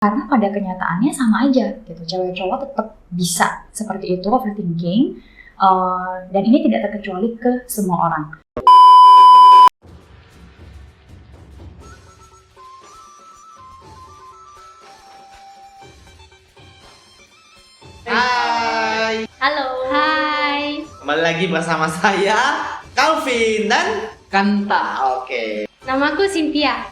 Karena pada kenyataannya sama aja gitu, cewek cowok tetap bisa seperti itu overthinking, dan ini tidak terkecuali ke semua orang. Hai, Halo. Hai. kembali lagi bersama saya, Calvin dan Kanta. Oke. Namaku Cynthia.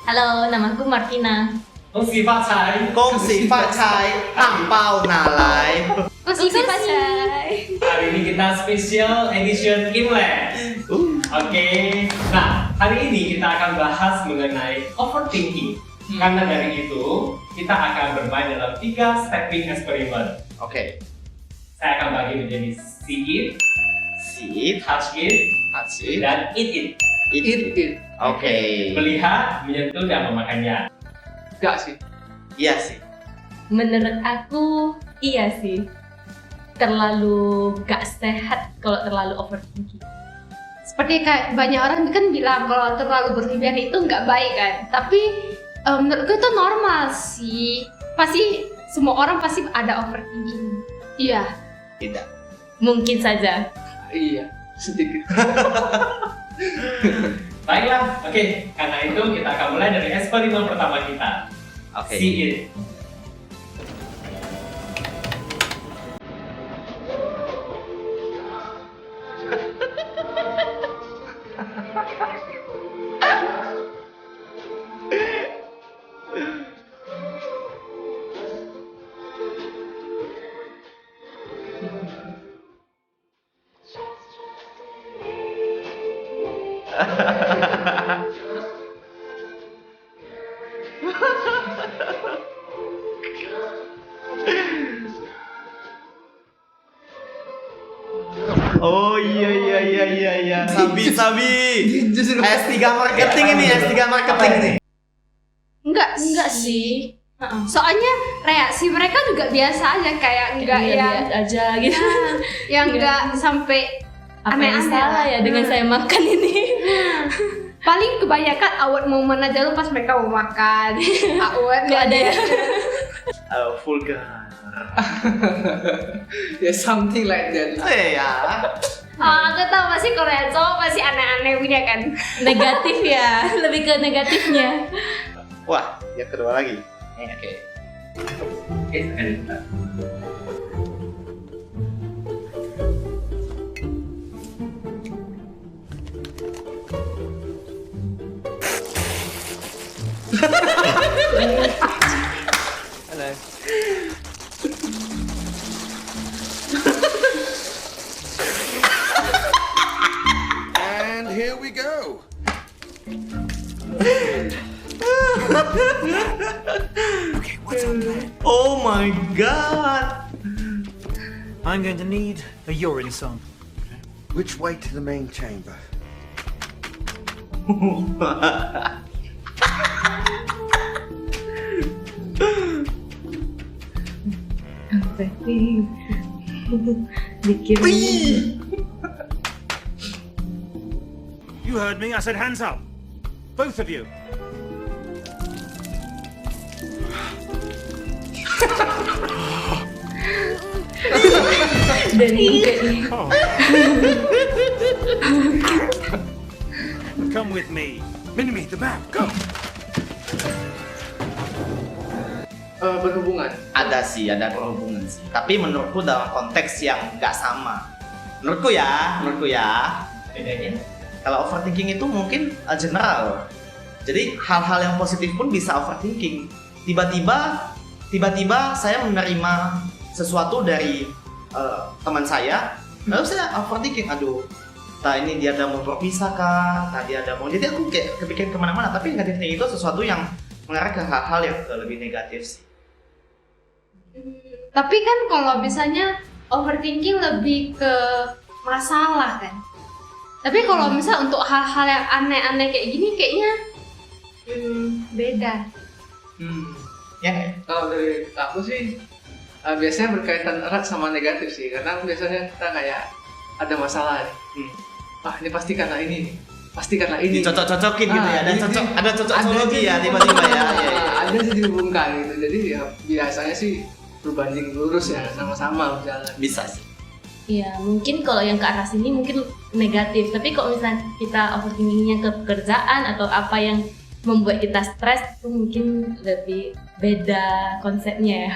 Halo, namaku Martina. 恭喜发财！ Kongsi Facai Ampau Nalai. Kongsi Pacai. Hari ini kita special edition Imlek. Oke. Nah, hari ini kita akan bahas mengenai overthinking. Karena dari itu, kita akan bermain dalam 3 stepping eksperimen. Oke. Saya akan bagi menjadi see it, Sit, touch it, Hatsi, dan eat it. It. Oke. Melihat, menyentuh, dan memakannya. Enggak sih. Iya sih. Menurut aku, iya sih. Terlalu gak sehat kalau terlalu overthinking. Seperti kayak banyak orang kan bilang kalau terlalu berlebihan itu nggak baik kan, tapi menurutku itu normal sih. Pasti semua orang pasti ada overthinking. Iya. Tidak. Mungkin saja. Iya, sedikit. Baiklah, oke. Karena itu kita akan mulai dari eksperimen pertama kita. Oke. See it. Oh iya. Sabi. Justru S3 marketing ini, S3 marketing ini. Enggak sih. Soalnya reaksi mereka juga biasa aja, kayak enggak Iya, yang lihat aja gitu. yang enggak sampai Apa yang aneh-aneh salah lah. ya dengan saya makan ini? paling kebanyakan awkward moment aja lo pas mereka mau makan. Awkward Gak ada ya. Vulgar. ya something like that. Iya. Aku tahu pasti Korea cowok pasti aneh-aneh punya kan. Negatif ya, lebih ke negatifnya. Wah, yang kedua lagi. Oke. Sekali kita. And here we go. Oh my god. I'm going to need a urine sample. Which way to the main chamber? You heard me. I said hands up. Both of you. Dari ini. Come with me. Minimi, the map. Go. Berhubungan. Ada sih, ada berhubungan sih. Tapi menurutku dalam konteks yang nggak sama. Menurutku ya. Bedanya? Kalau overthinking itu mungkin general. Jadi hal-hal yang positif pun bisa overthinking. Tiba-tiba saya menerima sesuatu dari teman saya, lalu saya overthinking. Aduh, ini dia ada mau berpisah kah? Dia ada mau. Jadi aku kayak kepikiran kemana-mana. Tapi negatifnya itu sesuatu yang mengarah ke hal-hal yang lebih negatif sih. Tapi kan kalau misalnya overthinking lebih ke masalah kan. Tapi kalau misal untuk hal-hal yang aneh-aneh kayak gini kayaknya beda. Ya nggak ya? Kalau dari aku sih biasanya berkaitan erat sama negatif sih, karena biasanya kita kayak ada masalah nih. Ini pasti karena ini nih. Pasti karena ini. Dicocok-cocokin gitu ya. Ada Ada cocok psikologi ya tiba-tiba ya. Ada aja sih dihubungkan gitu. Jadi ya biasanya sih berbanding lurus ya, sama-sama berjalan. Bisa sih. Iya, mungkin kalau yang ke arah sini mungkin negatif. Tapi kalau misalnya kita overthinkingnya ke pekerjaan atau apa yang membuat kita stres, itu mungkin lebih beda konsepnya ya.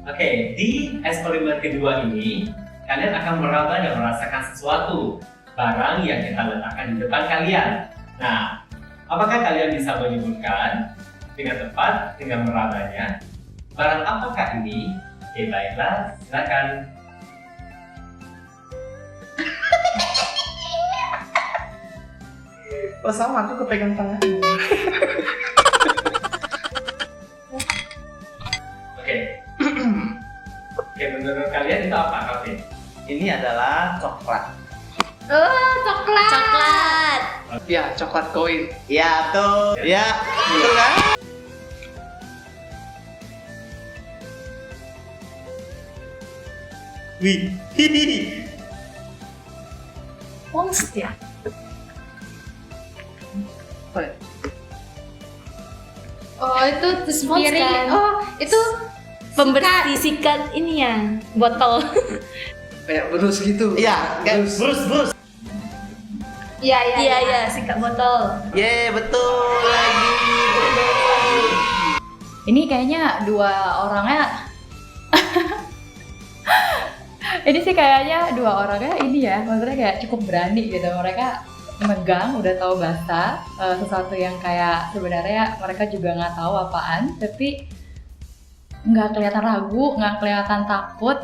Oke, di eksperimen kedua ini kalian akan meraba dan merasakan sesuatu barang yang kita letakkan di depan kalian. Nah, apakah kalian bisa menyebutkan dengan tepat dengan merabanya barang apakah ini? Oke, baiklah, silakan. Oh sama, aku kepegang tangan. Oke. Oke, menurut kalian itu apa, Kavin? Ini adalah coklat. Coklat. Coklat. Ya, coklat koin. Ya tuh, ya betul kan? Wih, hihihi. Monster ya? Apa ya? Oh, itu Spons spirit. kan? Oh, itu Pembersih sikat ini ya, botol. Kayak berus gitu. Iya, kayak brus. Iya, Iya, sikat botol. Ye, betul lagi. Betul. Ini kayaknya dua orangnya ini sih kayaknya dua orangnya ini ya, maksudnya kayak cukup berani gitu. Mereka megang, udah tahu bahasa sesuatu yang kayak sebenarnya mereka juga nggak tahu apaan, tapi nggak kelihatan ragu, nggak kelihatan takut.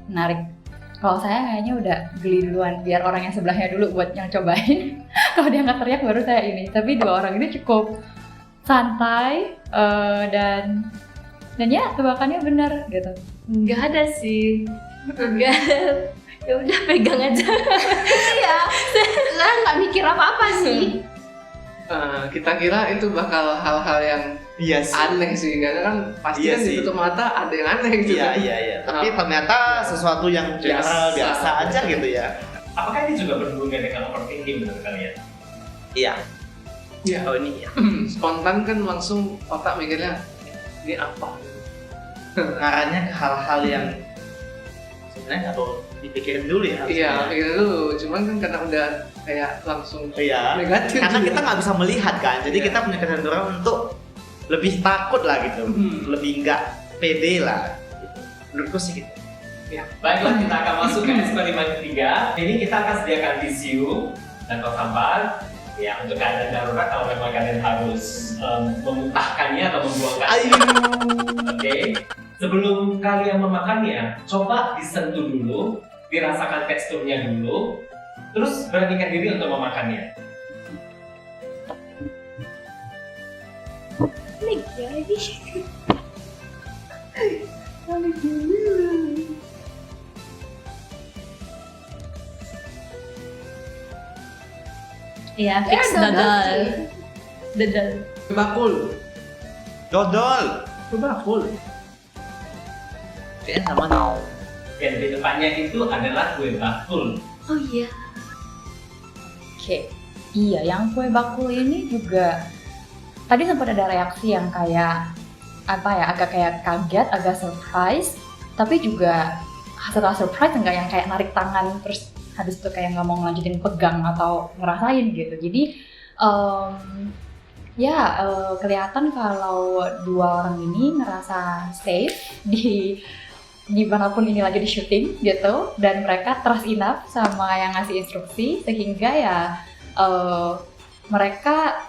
Menarik. Kalau saya kayaknya udah geli duluan, biar orang yang sebelahnya dulu buat yang cobain. Kalau dia nggak teriak baru saya ini. Tapi dua orang ini cukup santai dan ya tebakannya benar gitu. Enggak ada sih. Enggak ada. Ya udah pegang aja. Iya. Saya nggak mikir apa-apa sih. Kita kira itu bakal hal-hal yang Iya sih. aneh sih, karena kan pasti Iya kan sih. ditutup mata ada yang aneh gitu kan. Iya. Tapi ternyata sesuatu yang general biasa aja gitu ya. Apakah ini juga berhubungan dengan overthinking menurut kalian? Iya. Iya. Oh ini ya. Spontan kan langsung otak mikirnya ini apa? Ngarahnya ke hal-hal yang sebenarnya nggak perlu dipikirin dulu ya. Iya, gitu dulu. Cuman kan karena udah kayak langsung Iya. negatif. Karena juga. kita nggak bisa melihat kan, jadi Iya. kita punya kecenderungan untuk lebih takut lah gitu, lebih nggak pede lah. Gitu. Menurutku sih gitu. Baiklah, kita akan masuk ke eksperimen ketiga. Ini kita akan sediakan tisu dan tong sampah. Ya, untuk keadaan darurat kalau memang kalian harus memuntahkannya atau membuangkan. Ayo. Oke. Sebelum kalian memakannya, coba disentuh dulu, dirasakan teksturnya dulu, terus beranikan diri untuk memakannya. Iya, fix gagal. Dedal. bakul. Dodol. Bakul. Kayaknya sama nih. Dan di depannya itu adalah kue bakul. Oh iya. Oke. Iya, yang kue bakul ini juga tadi sempat ada reaksi yang kayak apa ya, agak kayak kaget, agak surprise, tapi juga setelah surprise enggak yang kayak narik tangan terus habis itu kayak nggak mau ngelanjutin pegang atau ngerasain gitu. Jadi kelihatan kalau dua orang ini ngerasa safe di dimanapun ini lagi di syuting gitu, dan mereka trust enough sama yang ngasih instruksi sehingga ya mereka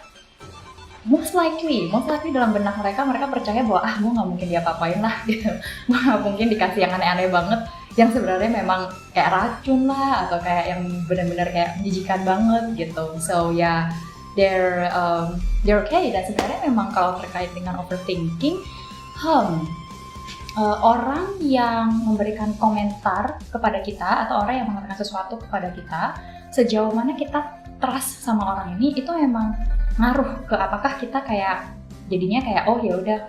most likely dalam benak mereka percaya bahwa gue nggak mungkin diapa-apain lah gitu, gue nggak mungkin dikasih yang aneh-aneh banget yang sebenarnya memang kayak racun lah atau kayak yang benar-benar kayak menjijikan banget gitu. So ya they're okay. Dan sebenarnya memang kalau terkait dengan overthinking, orang yang memberikan komentar kepada kita atau orang yang mengatakan sesuatu kepada kita, sejauh mana kita trust sama orang ini, itu memang ngaruh ke apakah kita kayak jadinya kayak oh ya udah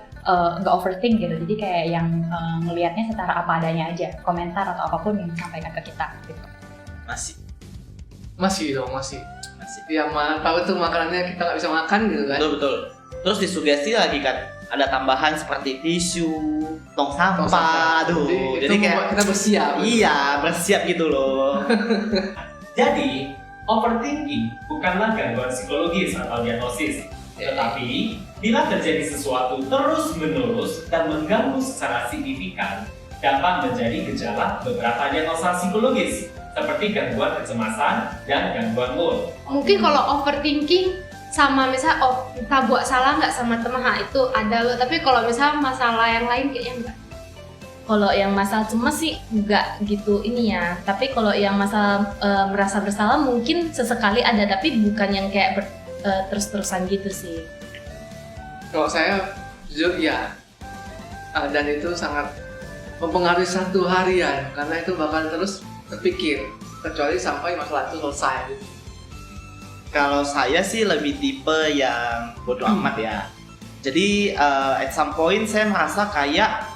nggak overthink gitu. Jadi kayak yang ngelihatnya secara apa adanya aja, komentar atau apapun yang disampaikan ke kita gitu. Masih. Ya tahu tuh makanannya kita nggak bisa makan gitu kan. Betul. Terus disugesti lagi kan, ada tambahan seperti tisu, tong Tong sampah, tuh. Jadi Jadi itu kayak membuat kita bersiap. iya bersiap gitu loh. Jadi, overthinking bukanlah gangguan psikologis atau diagnosis, tetapi bila terjadi sesuatu terus-menerus dan mengganggu secara signifikan, dapat menjadi gejala beberapa diagnosa psikologis, seperti gangguan kecemasan dan gangguan mood. Mungkin kalau overthinking sama misalnya kita buat salah nggak sama teman, itu ada loh. Tapi kalau misalnya masalah yang lain kayaknya enggak. Kalau yang masalah cemas sih nggak gitu ini ya. Tapi kalau yang masalah merasa bersalah mungkin sesekali ada, tapi bukan yang kayak terus-terusan gitu sih. Kalau saya jujur ya, dan itu sangat mempengaruhi satu harian karena itu bakal terus terpikir kecuali sampai masalah itu selesai. Kalau saya sih lebih tipe yang bodo amat ya. Jadi at some point saya merasa kayak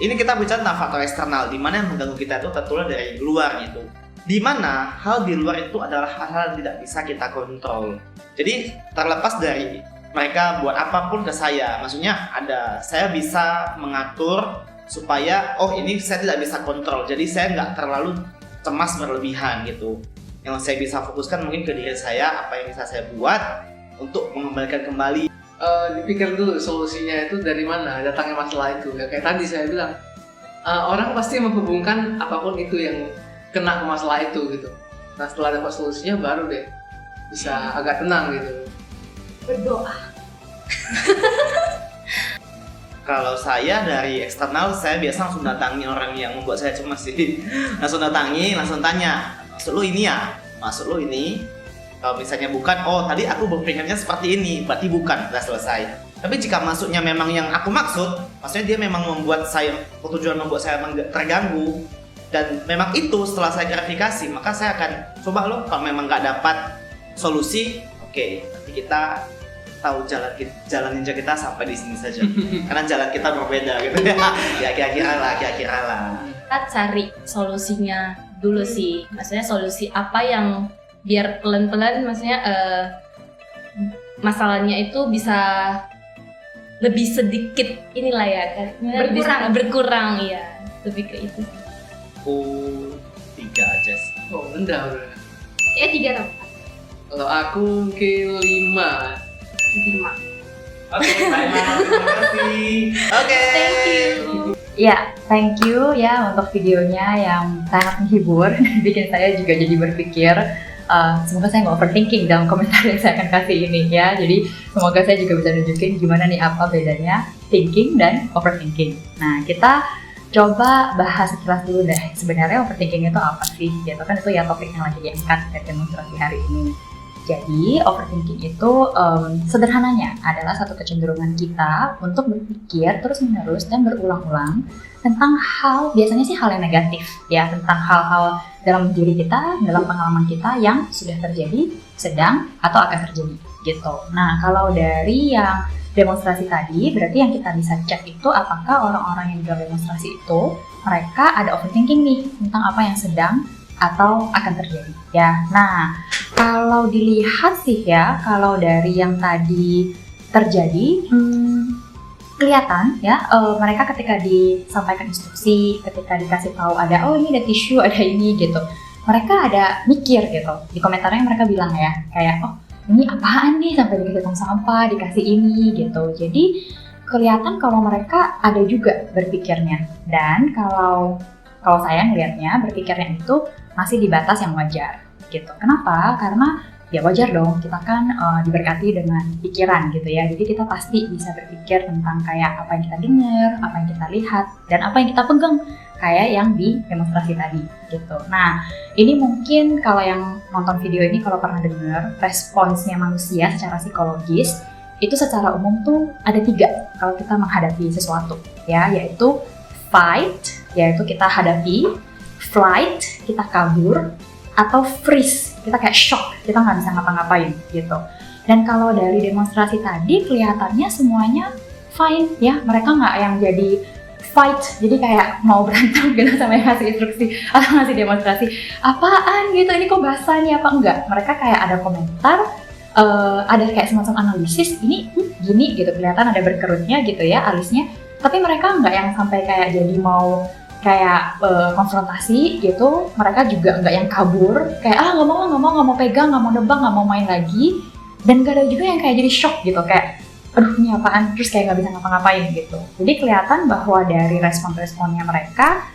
ini kita bicara tentang faktor eksternal, di mana yang mengganggu kita itu tertular dari luar gitu. Di mana hal di luar itu adalah hal-hal yang tidak bisa kita kontrol. Jadi terlepas dari mereka buat apapun ke saya, maksudnya saya bisa mengatur supaya ini saya tidak bisa kontrol, jadi saya nggak terlalu cemas berlebihan gitu. Yang saya bisa fokuskan mungkin ke diri saya, apa yang bisa saya buat untuk mengembalikan kembali. Dipikir dulu solusinya itu dari mana datangnya masalah itu. Ya, kayak tadi saya bilang, orang pasti menghubungkan apapun itu yang kena ke masalah itu gitu. Nah setelah dapat solusinya baru deh bisa agak tenang gitu. Berdoa. Kalau saya dari eksternal, saya biasa langsung datangi orang yang membuat saya cemas sih. Langsung datangi, langsung tanya, maksud lo ini ya? Maksud lo ini? Kalau misalnya bukan, tadi aku berpikirnya seperti ini, berarti bukan, udah selesai. Tapi jika maksudnya memang yang aku maksud, maksudnya dia memang membuat saya, tujuan membuat saya terganggu, dan memang itu setelah saya klarifikasi, maka saya akan coba lo, kalau memang nggak dapat solusi, oke, nanti kita tahu jalan ninja kita sampai di sini saja. Karena jalan kita berbeda gitu ya. Kira-kira lah. Kita cari solusinya dulu sih. Maksudnya solusi apa yang biar pelan-pelan, maksudnya masalahnya itu bisa lebih sedikit inilah ya, berkurang ya, lebih ke itu. 3 aja sih. Rendah udah. 3 atau 4? Kalau aku mungkin 5. 5. Oke, baiklah, terima kasih. Oke. Thank you. Ya, thank you ya untuk videonya yang sangat menghibur, bikin saya juga jadi berpikir. Semoga saya nggak overthinking dalam komentar yang saya akan kasih ini ya. Jadi semoga saya juga bisa nunjukin gimana nih apa bedanya thinking dan overthinking. Nah, kita coba bahas sekilas dulu deh. Sebenarnya overthinking itu apa sih? Gitu kan itu ya topik yang lagi diangkat dari demonstrasi hari ini. Jadi overthinking itu sederhananya adalah satu kecenderungan kita untuk berpikir terus-menerus dan berulang-ulang tentang hal, biasanya sih hal yang negatif ya, tentang hal-hal dalam diri kita, dalam pengalaman kita yang sudah terjadi, sedang, atau akan terjadi gitu. Nah kalau dari yang demonstrasi tadi, berarti yang kita bisa cek itu apakah orang-orang yang dalam demonstrasi itu mereka ada overthinking nih tentang apa yang sedang atau akan terjadi ya. Nah kalau dilihat sih ya, kalau dari yang tadi terjadi kelihatan ya, mereka ketika disampaikan instruksi, ketika dikasih tahu ada ini ada tisu, ada ini gitu, mereka ada mikir gitu. Di komentarnya mereka bilang ya kayak ini apaan nih sampai dikasih tong sampah, dikasih ini gitu. Jadi kelihatan kalau mereka ada juga berpikirnya. Dan kalau saya ngelihatnya berpikirnya itu masih di batas yang wajar gitu. Kenapa? Karena ya wajar dong, kita kan diberkati dengan pikiran gitu ya. Jadi kita pasti bisa berpikir tentang kayak apa yang kita dengar, apa yang kita lihat, dan apa yang kita pegang kayak yang di demonstrasi tadi gitu. Nah ini mungkin kalau yang nonton video ini kalau pernah dengar responsnya manusia secara psikologis itu secara umum tuh ada 3 kalau kita menghadapi sesuatu ya, yaitu fight, yaitu kita hadapi, flight, kita kabur, atau freeze, kita kayak shock, kita nggak bisa ngapa-ngapain gitu. Dan kalau dari demonstrasi tadi kelihatannya semuanya fine ya, mereka nggak yang jadi fight, jadi kayak mau berantem gitu sama yang ngasih instruksi atau ngasih demonstrasi apaan gitu, ini kok basah nih apa enggak. Mereka kayak ada komentar, ada kayak semacam analisis, ini gini gitu, kelihatan ada berkerutnya gitu ya alisnya, tapi mereka nggak yang sampai kayak jadi mau kayak konfrontasi gitu, mereka juga nggak yang kabur kayak nggak mau pegang, nggak mau nebak, nggak mau main lagi, dan gak ada juga yang kayak jadi shock gitu kayak aduh ini apaan, terus kayak nggak bisa ngapa-ngapain gitu. Jadi kelihatan bahwa dari respon-responnya mereka,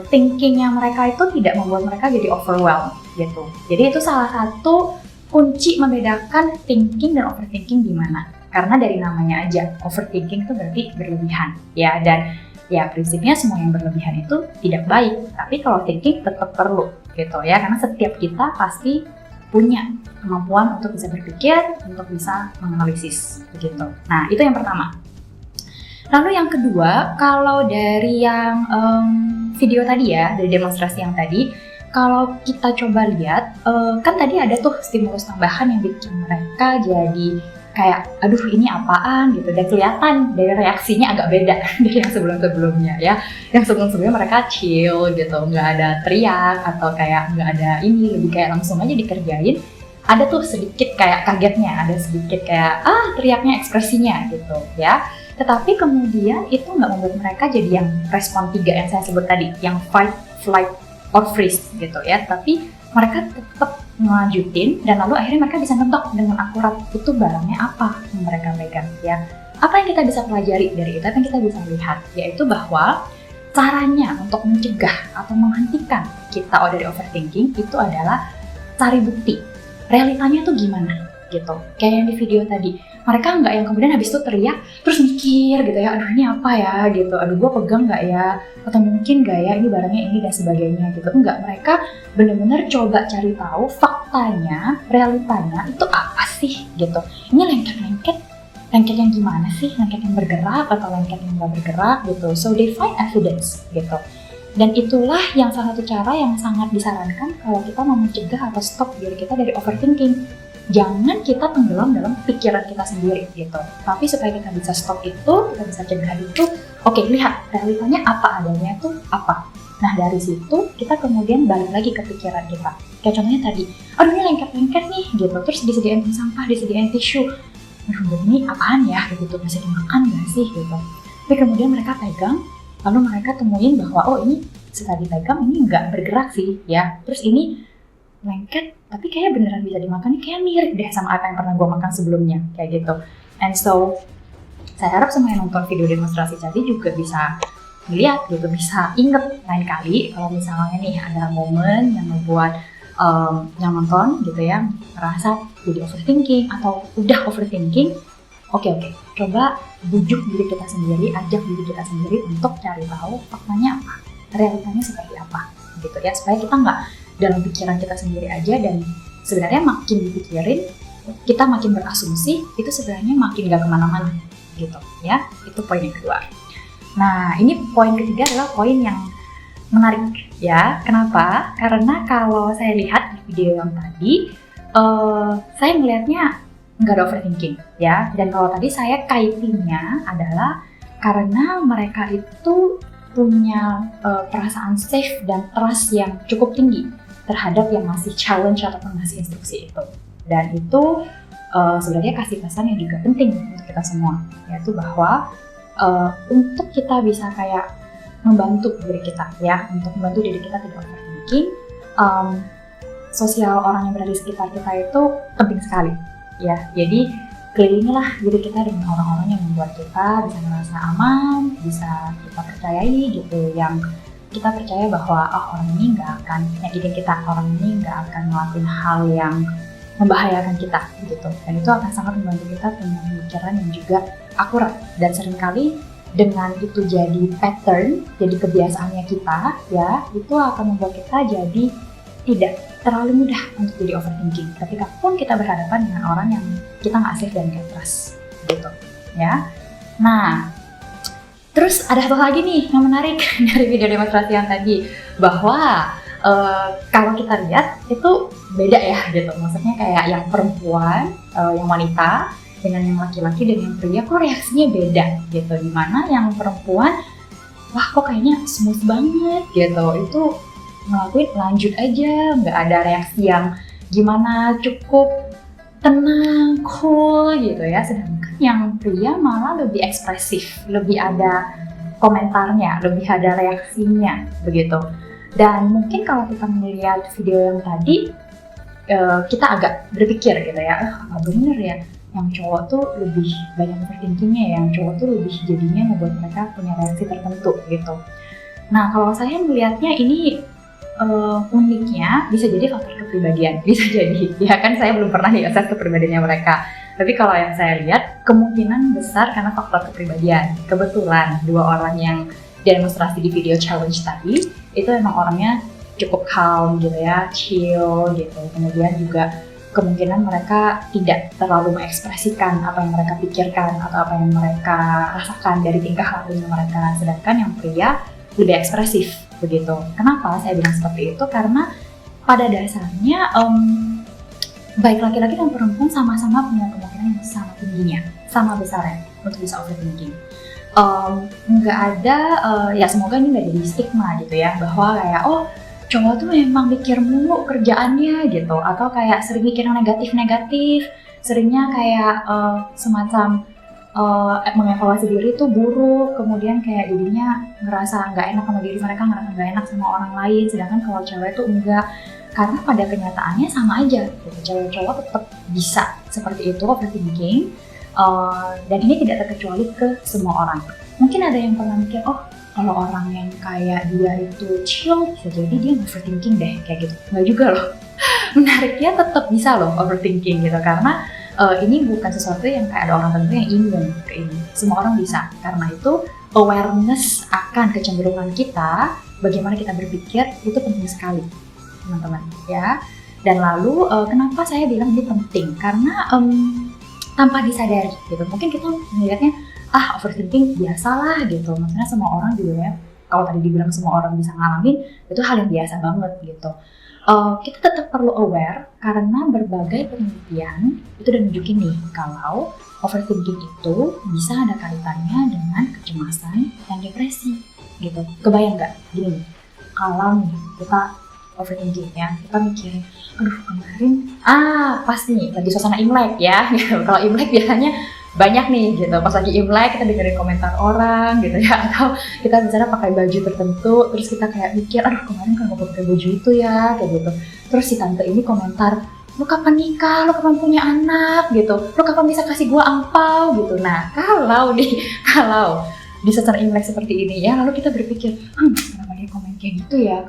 thinkingnya mereka itu tidak membuat mereka jadi overwhelmed gitu. Jadi itu salah satu kunci membedakan thinking dan overthinking di mana. Karena dari namanya aja, overthinking itu berarti berlebihan ya, dan ya prinsipnya semua yang berlebihan itu tidak baik. Tapi kalau thinking tetap perlu gitu ya, karena setiap kita pasti punya kemampuan untuk bisa berpikir, untuk bisa menganalisis begitu. Nah, itu yang pertama. Lalu yang kedua, kalau dari yang video tadi ya, dari demonstrasi yang tadi, kalau kita coba lihat, kan tadi ada tuh stimulus tambahan yang bikin mereka jadi kayak, aduh ini apaan gitu, dan kelihatan dari reaksinya agak beda dari yang sebelum-sebelumnya ya. Yang sebelum-sebelumnya mereka chill gitu, nggak ada teriak atau kayak nggak ada ini, lebih kayak langsung aja dikerjain. Ada tuh sedikit kayak kagetnya, ada sedikit kayak teriaknya, ekspresinya gitu ya. Tetapi kemudian itu nggak membuat mereka jadi yang respon 3 yang saya sebut tadi, yang fight, flight, or freeze gitu ya. Tapi mereka tetap ngelanjutin dan lalu akhirnya mereka bisa nebak dengan akurat itu barangnya apa yang mereka pegang ya. Apa yang kita bisa pelajari dari itu, apa yang kita bisa lihat, yaitu bahwa caranya untuk mencegah atau menghentikan kita dari overthinking itu adalah cari bukti realitanya tuh gimana gitu. Kayak yang di video tadi, mereka nggak yang kemudian habis itu teriak terus mikir gitu ya, aduh ini apa ya gitu, aduh gue pegang nggak ya, atau mungkin nggak ya ini barangnya ini dan sebagainya gitu. Enggak, mereka benar-benar coba cari tahu faktanya, realitanya itu apa sih gitu. Ini lengket yang gimana sih, lengket yang bergerak atau lengket yang nggak bergerak gitu. So they find evidence gitu. Dan itulah yang salah satu cara yang sangat disarankan kalau kita mau mencegah atau stop diri kita dari overthinking. Jangan kita tenggelam dalam pikiran kita sendiri gitu. Tapi supaya kita bisa stop itu, kita bisa cegah itu, oke, lihat realitanya apa adanya itu apa. Nah dari situ kita kemudian balik lagi ke pikiran kita. Kayak contohnya tadi, aduh ini lengket-lengket nih gitu, terus disediain sampah, disediain tisu. Aduh ini apaan ya gitu, bisa dimakan gak sih gitu. Tapi kemudian mereka pegang, lalu mereka temuin bahwa oh ini setelah dipegang ini nggak bergerak sih ya. Terus ini lengket, tapi kayaknya beneran bisa dimakan, kayak mirip deh sama apa yang pernah gue makan sebelumnya, kayak gitu. And so, saya harap semua yang nonton video demonstrasi tadi juga bisa melihat gitu, bisa inget lain kali kalau misalnya nih ada momen yang membuat yang nonton gitu ya, merasa jadi overthinking atau udah overthinking, oke, coba bujuk diri kita sendiri, ajak diri kita sendiri untuk cari tahu faktanya apa, realitanya seperti apa gitu ya, supaya kita nggak dalam pikiran kita sendiri aja, dan sebenarnya makin dipikirin kita makin berasumsi, itu sebenarnya makin gak kemana-mana gitu ya. Itu poin yang kedua. Nah ini poin ketiga adalah poin yang menarik ya. Kenapa? Karena kalau saya lihat di video yang tadi, saya melihatnya nggak ada overthinking ya, dan kalau tadi saya kaitinnya adalah karena mereka itu punya perasaan safe dan trust yang cukup tinggi terhadap yang masih challenge ataupun masih instruksi itu. Dan itu sebenarnya kasih pesan yang juga penting untuk kita semua, yaitu bahwa untuk kita bisa kayak membantu diri kita ya, untuk membantu diri kita tidak overthinking, sosial orang yang berada di sekitar kita itu penting sekali ya. Jadi kelilingilah diri kita dengan orang-orang yang membuat kita bisa merasa aman, bisa kita percayai gitu, yang kita percaya bahwa orang ini nggak akan nyakitin kita, orang ini nggak akan ngelakuin hal yang membahayakan kita gitu. Dan itu akan sangat membantu kita punya pemikiran yang juga akurat, dan seringkali dengan itu jadi pattern, jadi kebiasaannya kita ya, itu akan membuat kita jadi tidak terlalu mudah untuk jadi overthinking ketika pun kita berhadapan dengan orang yang kita nggak safe dan nggak trust gitu ya. Nah terus ada satu lagi nih yang menarik dari video demonstrasi yang tadi, bahwa kalau kita lihat itu beda ya gitu, maksudnya kayak yang perempuan, yang wanita dengan yang laki-laki dan yang pria kok reaksinya beda gitu, dimana yang perempuan wah kok kayaknya smooth banget gitu, itu ngelakuin lanjut aja, nggak ada reaksi yang gimana, cukup tenang, cool gitu ya. Sedangkan yang pria malah lebih ekspresif, lebih ada komentarnya, lebih ada reaksinya begitu. Dan mungkin kalau kita melihat video yang tadi, kita agak berpikir gitu ya, apa bener ya yang cowok tuh lebih banyak overthinkingnya, yang cowok tuh lebih jadinya membuat mereka punya reaksi tertentu gitu. Nah kalau saya melihatnya ini uniknya bisa jadi faktor kepribadian, bisa jadi ya kan saya belum pernah nih assess kepribadiannya mereka. Tapi kalau yang saya lihat kemungkinan besar karena faktor kepribadian. Kebetulan dua orang yang demonstrasi di video challenge tadi itu emang orangnya cukup calm gitu ya, chill gitu. Kemudian juga kemungkinan mereka tidak terlalu mengekspresikan apa yang mereka pikirkan atau apa yang mereka rasakan dari tingkah lakunya mereka. Sedangkan yang pria lebih ekspresif begitu. Kenapa saya bilang seperti itu? Karena pada dasarnya baik laki-laki dan perempuan sama-sama punya kemungkinan yang sama tingginya, sama besarnya untuk bisa overthinking. Nggak ada, ya semoga ini nggak jadi stigma gitu ya, bahwa kayak cowok tuh memang mikir mulu kerjaannya gitu, atau kayak sering mikir yang negatif-negatif, seringnya kayak semacam mengevaluasi diri tuh buruk, kemudian kayak jadinya ngerasa nggak enak sama diri mereka, ngerasa nggak enak sama orang lain. Sedangkan kalau cewek tuh enggak, karena pada kenyataannya sama aja gitu. Cewek cowok tetap bisa seperti itu overthinking, dan ini tidak terkecuali ke semua orang. Mungkin ada yang pernah mikir, kalau orang yang kayak dia itu chill, bisa jadi dia overthinking deh, kayak gitu. Nggak juga loh. Menariknya tetap bisa loh overthinking gitu, karena ini bukan sesuatu yang kayak ada orang tertentu yang imun ke ini. Semua orang bisa. Karena itu awareness akan kecenderungan kita, bagaimana kita berpikir, itu penting sekali, teman-teman ya. Dan lalu kenapa saya bilang ini penting? Karena tanpa disadari gitu, mungkin kita melihatnya overthinking biasalah gitu. Maksudnya semua orang juga ya, kalau tadi dibilang semua orang bisa ngalamin, itu hal yang biasa banget gitu. Kita tetap perlu aware karena berbagai penelitian itu udah nunjukin nih kalau overthinking itu bisa ada kaitannya dengan kecemasan dan depresi gitu. Kebayang nggak? Gini nih, kalau nih kita overthinking ya, kita mikirin, aduh kemarin pas nih lagi suasana Imlek ya gitu. Kalau Imlek biasanya banyak nih gitu, pas lagi Imlek kita dengerin komentar orang gitu ya, atau kita misalnya pakai baju tertentu terus kita kayak mikir, aduh kemarin kan gak pakai baju itu ya kayak gitu. Terus si tante ini komentar, lu kapan nikah, lu kapan punya anak gitu, lu kapan bisa kasih gua angpau gitu. Nah kalau di suasana Imlek seperti ini ya, lalu kita berpikir, kenapa dia komen kayak gitu ya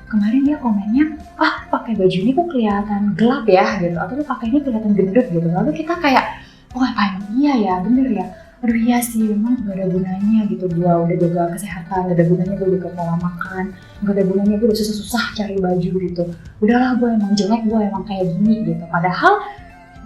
kemarin dia komennya, pakai baju ini kok kelihatan gelap ya gitu, atau lu pakai ini kelihatan gendut gitu. Lalu kita kayak, apaan iya ya, bener ya, aduh iya sih memang gak ada gunanya gitu, gua udah jaga kesehatan, gak ada gunanya gua jaga pola makan, gak ada gunanya gua udah susah-susah cari baju gitu, udahlah gua emang jelek, gua emang kayak gini gitu. Padahal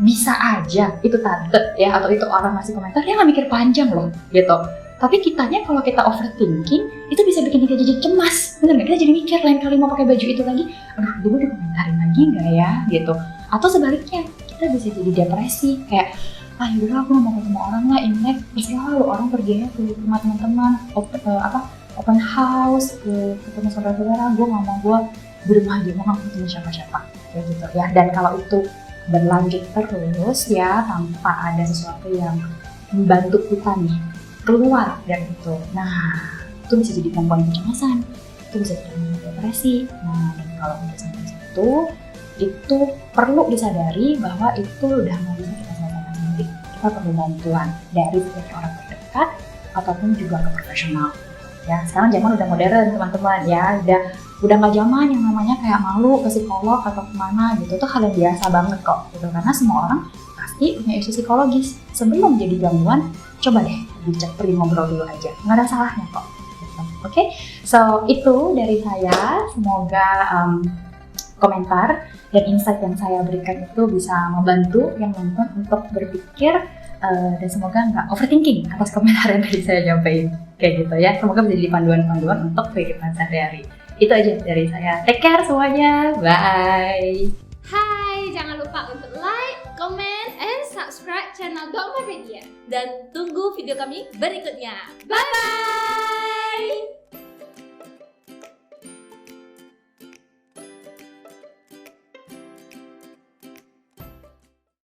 bisa aja itu tante ya, atau itu orang ngasih komentar, dia gak mikir panjang loh gitu. Tapi kitanya kalau kita overthinking, itu bisa bikin kita jadi cemas, bener gak? Kita jadi mikir lain kali mau pakai baju itu lagi, aduh dia udah komentarin lagi gak ya gitu. Atau sebaliknya, kita bisa jadi depresi, kayak yaudah aku gak mau ketemu orang lah, Imlek terserah lu, orang perginya ke rumah teman-teman, open house, ketemu saudara-saudara, gue gak mau, gue di rumah aja, gue gak ketemu siapa-siapa kayak gitu ya. Dan kalau itu berlanjut terus ya, tanpa ada sesuatu yang membantu kita nih keluar dari itu, nah itu bisa jadi gangguan kecemasan, itu bisa jadi gangguan depresi. Nah dan kalau udah sampai situ, itu perlu disadari bahwa itu udah gak bisa kita selesaikan sendiri. Kita perlu bantuan dari orang terdekat ataupun juga ke profesional. Ya sekarang zaman udah modern teman-teman ya, udah nggak zaman yang namanya kayak malu ke psikolog atau kemana gitu. Itu hal yang biasa banget kok gitu, karena semua orang pasti punya isu psikologis. Sebelum jadi gangguan, coba deh pergi ngobrol dulu aja, nggak ada salahnya kok gitu. Oke, so itu dari saya. Semoga komentar dan insight yang saya berikan itu bisa membantu yang nonton untuk berpikir, dan semoga nggak overthinking atas komentar yang tadi saya nyampaikan kayak gitu ya. Semoga bisa jadi panduan-panduan untuk kehidupan sehari-hari. Itu aja dari saya. Take care semuanya, bye. Hai, jangan lupa untuk like, comment, and subscribe channel Dogma Media. Dan tunggu video kami berikutnya. Bye bye.